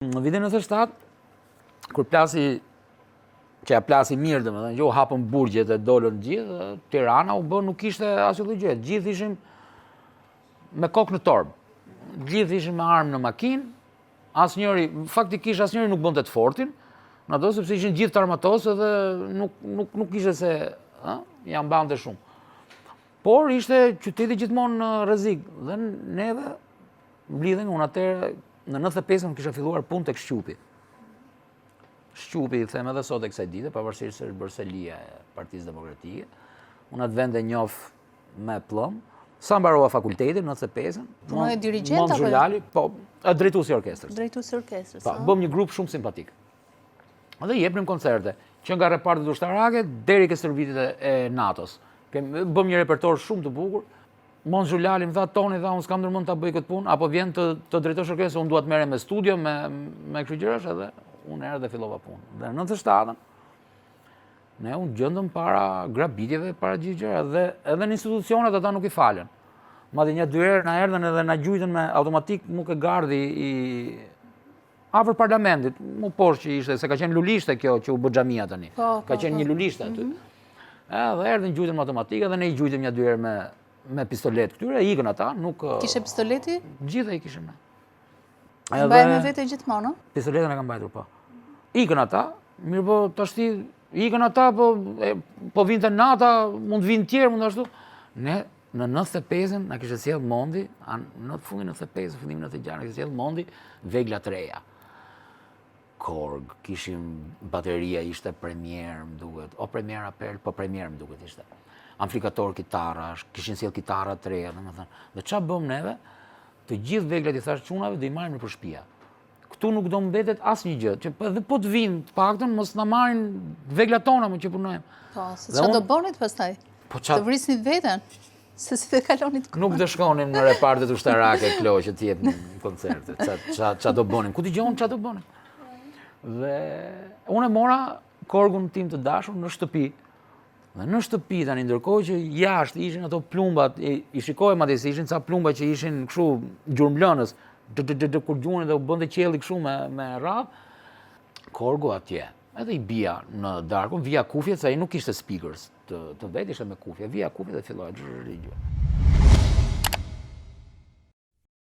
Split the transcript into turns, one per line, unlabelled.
Në vitin 97, kur plasi, që ja plasi mirë domethënë, jo hapën burgjet e dolën gjithë, Tirana u bë nuk kishte asnjë gjë. Gjithë ishim me kokë në torbë. Gjithë ishim me armë në makinë. Asnjëri, faktikisht asnjëri nuk bënte të fortin, në ato sepse ishin gjithë të armatosë dhe nuk ishte se ja mbante shumë. Por ishte qyteti gjithmonë në rrezik dhe neve mblidhen unë atëherë në 95 kisha filluar punë tek Shqupi. Shqupi i them edhe sot e kësaj dite, pavarësisht se është bërselia e Partisë Demokratike. Unë atë vend e njoh me plumb. Sa mbarova fakultetin në 95-ën.
Punoje dirigjent apo?
Xhulali, po, drejtuesi i orkestrës.
Drejtuesi i orkestrës.
Po, bëm një grup shumë simpatik. Dhe jepnim koncerte, që nga repartet ushtarake deri ke servitet e NATO-s. Bëm një repertor shumë të bukur. Mons Xhulali më tha, Toni, unë s'kam ndërmend ta bëj këtë punë, apo vjen të drejtosh orkestrën, unë dua të merrem me studio, me këto gjërash, edhe unë erdha dhe fillova punë. Dhe në 97-ën ne unë gjendëm para grabitjeve, para gjithë gjëra, dhe edhe në institucionet ata nuk i falen. Madje një dy herë na erdhën edhe na gjujtën me automatik mu ke gardhi i afër parlamentit, mu poshtë që ishte, se ka qenë lulishte kjo që u bë xhamia tani. Ka qenë një lulishte aty. Edhe erdhën gjujtën me automatik, edhe ne i gjujtëm një dy herë me pistolet këtyre, ikën ata, nuk...
Kishe pistoleti?
Gjitha i kishim ne.
Mbaj me vete gjithmonë?
Pistoletën e kam mbajtur, po. Ikën ata, mirë po tashti, ikën ata, po vinte nata, mund vinë tjerë, mund ashtu. Ne, në 95-ën, na kishte sjell Mondi, në fundin 95, fillimin 96, na kishte sjell Mondi, vegla të reja. Korg, kishim bateria, ishte premier, më duket, o premier apel, po premier më duket ishte. Amplifikator kitarash, kishin sjell kitara të reja, domethënë. Dhe çfarë bëm neve? Të gjithë veglat i thash çunave do i marrim nëpër shtëpia. Këtu nuk do mbetet asnjë gjë, që edhe po të vinë, të paktën mos na marrin veglat tona më që punojmë.
Po, se çfarë do bënit pastaj? Të vrisnit veten? Se si të kalonit kohën.
Nuk do shkonim në repartet ushtarake klo që të jepnin koncerte. Çfarë do bënim? Ku dëgjon çfarë do bënim? Dhe unë e mora Korgun tim të dashur në shtëpi. Dhe në shtëpi tani, ndërkohë që jashtë ishin ato plumbat, i shikojmë atje se ishin ca plumba që ishin kështu gjurmblënës, kur gjunin dhe u bënte qielli kështu me radhë, Korgu atje. Edhe i bia në darkun, via kufjet, se ai nuk kishte speakers të vetë, ishte me kufje, via kufjet dhe filloi.